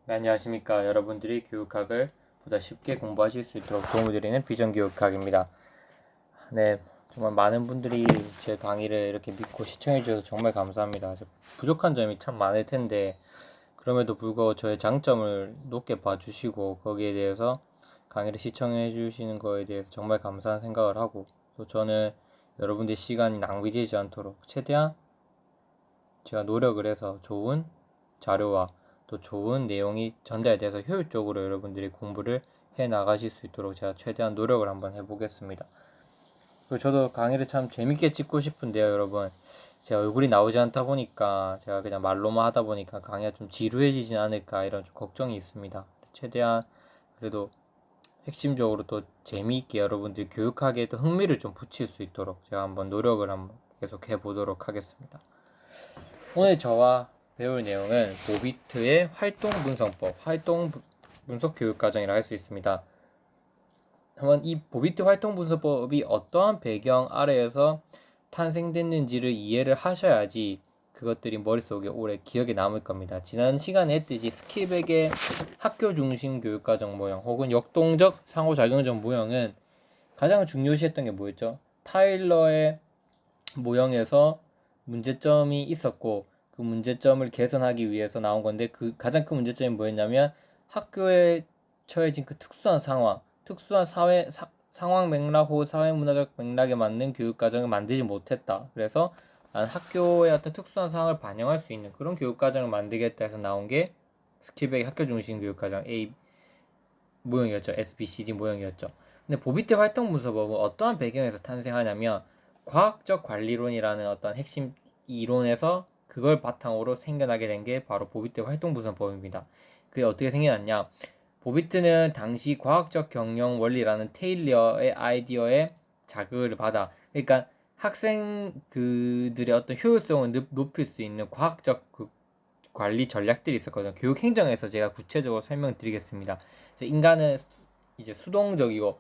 네, 안녕하십니까. 여러분들이 교육학을 보다 쉽게 공부하실 수 있도록 도움을 드리는 비전교육학입니다. 네, 정말 많은 분들이 제 강의를 이렇게 믿고 시청해 주셔서 정말 감사합니다. 부족한 점이 참 많을 텐데 그럼에도 불구하고 저의 장점을 높게 봐주시고 거기에 대해서 강의를 시청해 주시는 거에 대해서 정말 감사한 생각을 하고, 또 저는 여러분들의 시간이 낭비되지 않도록 최대한 제가 노력을 해서 좋은 자료와 또 좋은 내용이 전달돼서 효율적으로 여러분들이 공부를 해 나가실 수 있도록 제가 최대한 노력을 한번 해보겠습니다. 그리고 저도 강의를 참 재밌게 찍고 싶은데요, 여러분. 제 얼굴이 나오지 않다 보니까 제가 그냥 말로만 하다 보니까 강의가 좀 지루해지진 않을까 이런 좀 걱정이 있습니다. 최대한 그래도 핵심적으로 또 재미있게 여러분들이 교육학에 또 흥미를 좀 붙일 수 있도록 제가 한번 노력을 한번 계속 해보도록 하겠습니다. 오늘 저와 배울 내용은 보비트의 활동 분석법, 활동 분석 교육 과정이라 할 수 있습니다. 한번 이 보비트 활동 분석법이 어떠한 배경 아래에서 탄생됐는지를 이해를 하셔야지 그것들이 머릿속에 오래 기억에 남을 겁니다. 지난 시간에 했듯이 스킬백의 학교 중심 교육과정 모형 혹은 역동적 상호작용적 모형은 가장 중요시했던 게 뭐였죠? 타일러의 모형에서 문제점이 있었고 그 문제점을 개선하기 위해서 나온 건데, 그 가장 큰 문제점이 뭐였냐면 학교에 처해진 그 특수한 상황, 특수한 상황 맥락 혹은 사회 문화적 맥락에 맞는 교육 과정을 만들지 못했다. 그래서 난 학교의 어떤 특수한 상황을 반영할 수 있는 그런 교육 과정을 만들겠다 해서 나온 게 스킬백의 학교 중심 교육 과정 A 모형이었죠. SBCD 모형이었죠. 근데 보비트 활동 문서법은 어떠한 배경에서 탄생하냐면 과학적 관리론이라는 어떤 핵심 이론에서 그걸 바탕으로 생겨나게 된 게 바로 보비트 활동 분석법입니다. 그게 어떻게 생겨났냐? 보비트는 당시 과학적 경영 원리라는 테일러의 아이디어에 자극을 받아, 그러니까 학생 그들의 어떤 효율성을 높일 수 있는 과학적 그 관리 전략들이 있었거든요. 교육 행정에서 제가 구체적으로 설명드리겠습니다. 인간은 이제 수동적인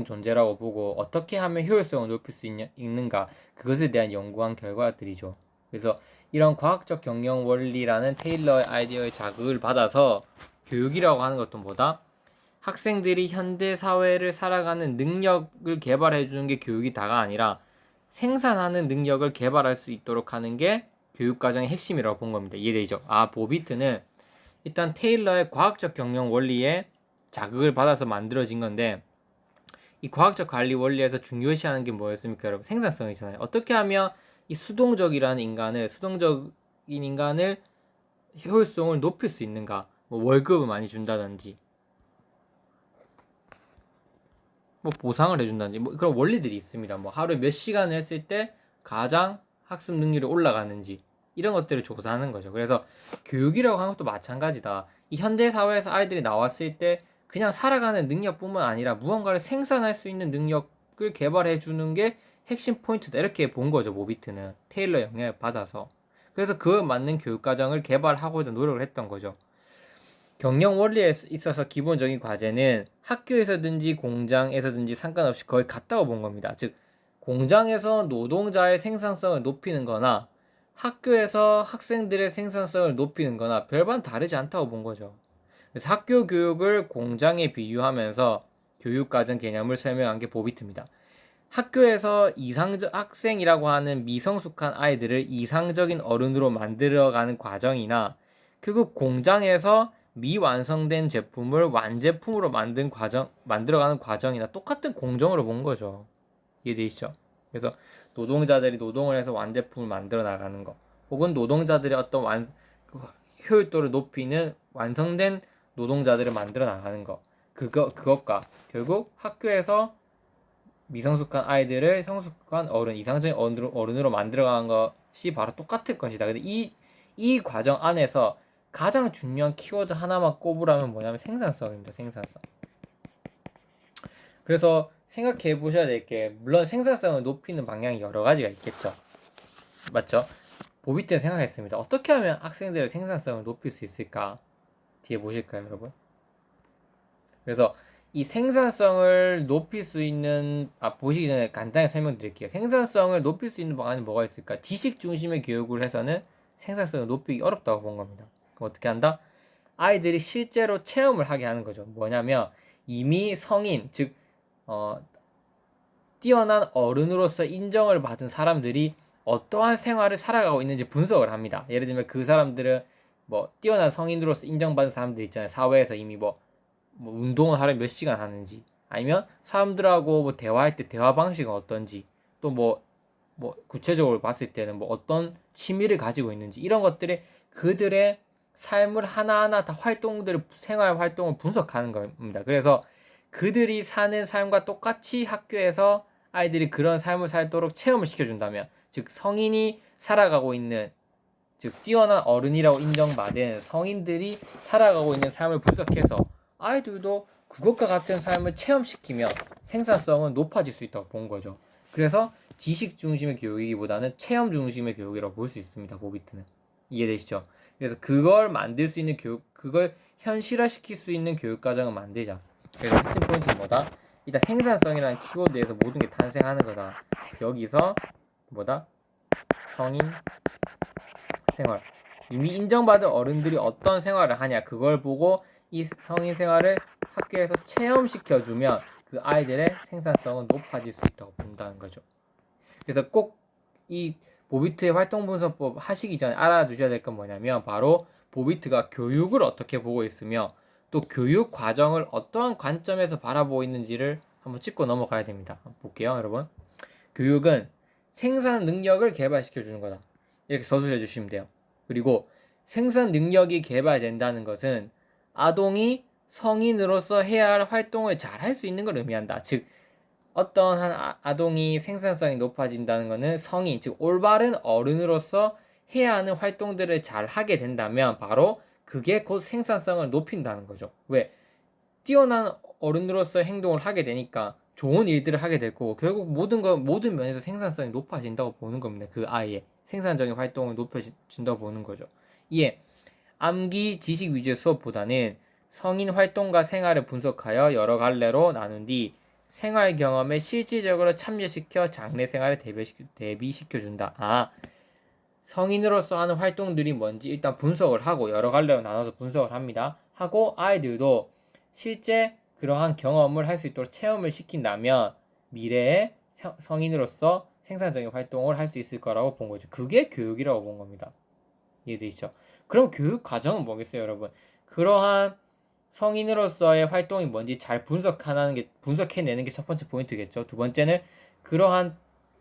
존재라고 보고 어떻게 하면 효율성을 높일 수 있는가, 그것에 대한 연구한 결과들이죠. 그래서 이런 과학적 경영 원리라는 테일러의 아이디어의 자극을 받아서 교육이라고 하는 것도 뭐다? 학생들이 현대 사회를 살아가는 능력을 개발해 주는 게 교육이 다가 아니라 생산하는 능력을 개발할 수 있도록 하는 게 교육과정의 핵심이라고 본 겁니다. 이해되죠? 보비트는 일단 테일러의 과학적 경영 원리에 자극을 받아서 만들어진 건데, 이 과학적 관리 원리에서 중요시하는 게 뭐였습니까, 여러분? 생산성이잖아요. 어떻게 하면 이 수동적인 인간을 효율성을 높일 수 있는가? 뭐 월급을 많이 준다든지, 뭐 보상을 해준다든지, 뭐 그런 원리들이 있습니다. 뭐 하루에 몇 시간을 했을 때 가장 학습 능률이 올라가는지, 이런 것들을 조사하는 거죠. 그래서 교육이라고 하는 것도 마찬가지다. 이 현대 사회에서 아이들이 나왔을 때 그냥 살아가는 능력뿐만 아니라 무언가를 생산할 수 있는 능력을 개발해 주는 게 핵심 포인트다. 이렇게 본 거죠. 모비트는 테일러 영향을 받아서. 그래서 그에 맞는 교육 과정을 개발하고자 노력을 했던 거죠. 경영 원리에 있어서 기본적인 과제는 학교에서든지 공장에서든지 상관없이 거의 같다고 본 겁니다. 즉, 공장에서 노동자의 생산성을 높이는 거나 학교에서 학생들의 생산성을 높이는 거나 별반 다르지 않다고 본 거죠. 그래서 학교 교육을 공장에 비유하면서 교육과정 개념을 설명한 게 보비트입니다. 학교에서 이상적 학생이라고 하는 미성숙한 아이들을 이상적인 어른으로 만들어가는 과정이나, 결국 공장에서 미완성된 제품을 완제품으로 만들어가는 과정이나 똑같은 공정으로 본 거죠. 이해되시죠? 그래서 노동자들이 노동을 해서 완제품을 만들어 나가는 거, 혹은 노동자들의 어떤 효율도를 높이는 완성된 노동자들을 만들어 나가는 거, 그것과 결국 학교에서 미성숙한 아이들을 성숙한 어른, 이상적인 어른으로 만들어가는 것이 바로 똑같을 것이다. 근데 이 과정 안에서 가장 중요한 키워드 하나만 꼽으라면 뭐냐면 생산성입니다. 생산성. 그래서 생각해 보셔야 될 게, 물론 생산성을 높이는 방향이 여러 가지가 있겠죠. 맞죠? 보비 때는 생각했습니다. 어떻게 하면 학생들의 생산성을 높일 수 있을까? 뒤에 보실까요, 여러분? 그래서 이 생산성을 높일 수 있는, 보시기 전에 간단히 설명드릴게요. 생산성을 높일 수 있는 방안이 뭐가 있을까? 지식 중심의 교육을 해서는 생산성을 높이기 어렵다고 본 겁니다. 그럼 어떻게 한다? 아이들이 실제로 체험을 하게 하는 거죠. 뭐냐면 이미 성인, 즉 뛰어난 어른으로서 인정을 받은 사람들이 어떠한 생활을 살아가고 있는지 분석을 합니다. 예를 들면 그 사람들은 뭐 뛰어난 성인으로서 인정받은 사람들 있잖아요. 사회에서 이미 뭐 운동을 하루에 몇 시간 하는지, 아니면 사람들하고 뭐 대화할 때 대화 방식은 어떤지, 또 뭐 구체적으로 봤을 때는 뭐 어떤 취미를 가지고 있는지, 이런 것들이 그들의 삶을 하나하나 다 생활 활동을 분석하는 겁니다. 그래서 그들이 사는 삶과 똑같이 학교에서 아이들이 그런 삶을 살도록 체험을 시켜준다면, 즉 성인이 살아가고 있는, 즉 뛰어난 어른이라고 인정받은 성인들이 살아가고 있는 삶을 분석해서 아이들도 그것과 같은 삶을 체험시키면 생산성은 높아질 수 있다고 본 거죠. 그래서 지식 중심의 교육이기보다는 체험 중심의 교육이라고 볼 수 있습니다. 보비트는. 이해되시죠? 그래서 그걸 만들 수 있는 교육, 그걸 현실화시킬 수 있는 교육 과정을 만들자. 그래서 핵심 포인트는 뭐다? 일단 생산성이라는 키워드에서 모든 게 탄생하는 거다. 여기서 뭐다? 성인 생활. 이미 인정받은 어른들이 어떤 생활을 하냐, 그걸 보고 이 성인 생활을 학교에서 체험시켜주면 그 아이들의 생산성은 높아질 수 있다고 본다는 거죠. 그래서 꼭 이 보비트의 활동분석법 하시기 전에 알아두셔야 될 건 뭐냐면, 바로 보비트가 교육을 어떻게 보고 있으며 또 교육 과정을 어떠한 관점에서 바라보고 있는지를 한번 짚고 넘어가야 됩니다. 한번 볼게요, 여러분. 교육은 생산 능력을 개발시켜 주는 거다. 이렇게 서술해 주시면 돼요. 그리고 생산 능력이 개발된다는 것은 아동이 성인으로서 해야 할 활동을 잘 할 수 있는 걸 의미한다. 즉 어떤 한 아동이 생산성이 높아진다는 것은 성인, 즉 올바른 어른으로서 해야 하는 활동들을 잘 하게 된다면 바로 그게 곧 생산성을 높인다는 거죠. 왜? 뛰어난 어른으로서 행동을 하게 되니까 좋은 일들을 하게 될 거고, 결국 모든 면에서 생산성이 높아진다고 보는 겁니다. 그 아이의 생산적인 활동을 높여진다고 보는 거죠. 이에 암기 지식 위주의 수업보다는 성인 활동과 생활을 분석하여 여러 갈래로 나눈 뒤 생활 경험에 실질적으로 참여시켜 장래 생활을 대비시켜준다. 성인으로서 하는 활동들이 뭔지 일단 분석을 하고 여러 갈래로 나눠서 분석을 합니다. 하고 아이들도 실제 그러한 경험을 할 수 있도록 체험을 시킨다면 미래에 성인으로서 생산적인 활동을 할 수 있을 거라고 본 거죠. 그게 교육이라고 본 겁니다. 이해되시죠? 그럼 교육 과정은 뭐겠어요, 여러분? 그러한 성인으로서의 활동이 뭔지 잘 분석해내는 게 첫 번째 포인트겠죠. 두 번째는 그러한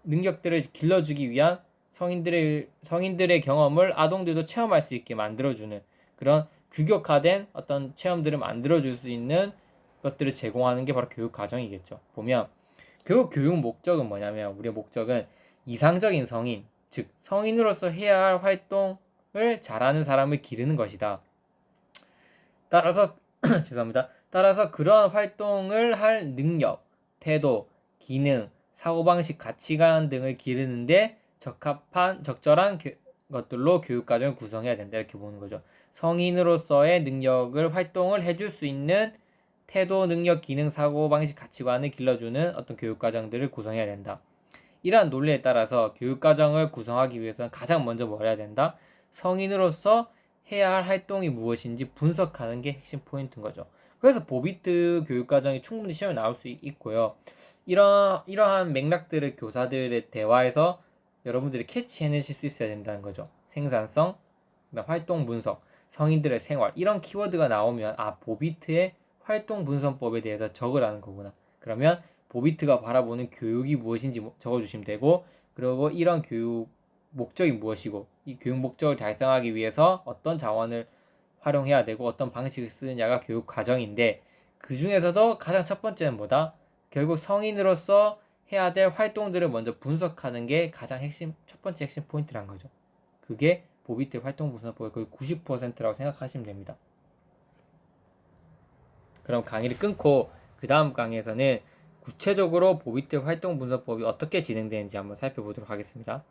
능력들을 길러주기 위한 성인들의 경험을 아동들도 체험할 수 있게 만들어주는 그런 규격화된 어떤 체험들을 만들어줄 수 있는 것들을 제공하는 게 바로 교육 과정이겠죠. 보면 교육 목적은 뭐냐면, 우리의 목적은 이상적인 성인, 즉 성인으로서 해야 할 활동을 잘하는 사람을 기르는 것이다. 따라서 죄송합니다. 따라서 그러한 활동을 할 능력, 태도, 기능, 사고방식, 가치관 등을 기르는데 적절한 것들로 교육과정을 구성해야 된다. 이렇게 보는 거죠. 성인으로서의 능력을 활동을 해줄 수 있는 태도, 능력, 기능, 사고방식, 가치관을 길러주는 어떤 교육과정들을 구성해야 된다. 이러한 논리에 따라서 교육과정을 구성하기 위해서는 가장 먼저 뭘 해야 된다? 성인으로서 해야 할 활동이 무엇인지 분석하는 게 핵심 포인트인 거죠. 그래서 보비트 교육과정이 충분히 시험에 나올 수 있고요. 이러한 맥락들을 교사들의 대화에서 여러분들이 캐치해내실 수 있어야 된다는 거죠. 생산성, 활동 분석, 성인들의 생활, 이런 키워드가 나오면 보비트의 활동 분석법에 대해서 적으라는 거구나. 그러면 보비트가 바라보는 교육이 무엇인지 적어주시면 되고, 그리고 이런 교육 목적이 무엇이고 이 교육 목적을 달성하기 위해서 어떤 자원을 활용해야 되고 어떤 방식을 쓰느냐가 교육 과정인데, 그 중에서도 가장 첫 번째는 뭐다? 결국 성인으로서 해야 될 활동들을 먼저 분석하는 게 가장 첫 번째 핵심 포인트란 거죠. 그게 보비트 활동 분석법의 거의 90%라고 생각하시면 됩니다. 그럼 강의를 끊고 그 다음 강의에서는 구체적으로 보비트 활동 분석법이 어떻게 진행되는지 한번 살펴보도록 하겠습니다.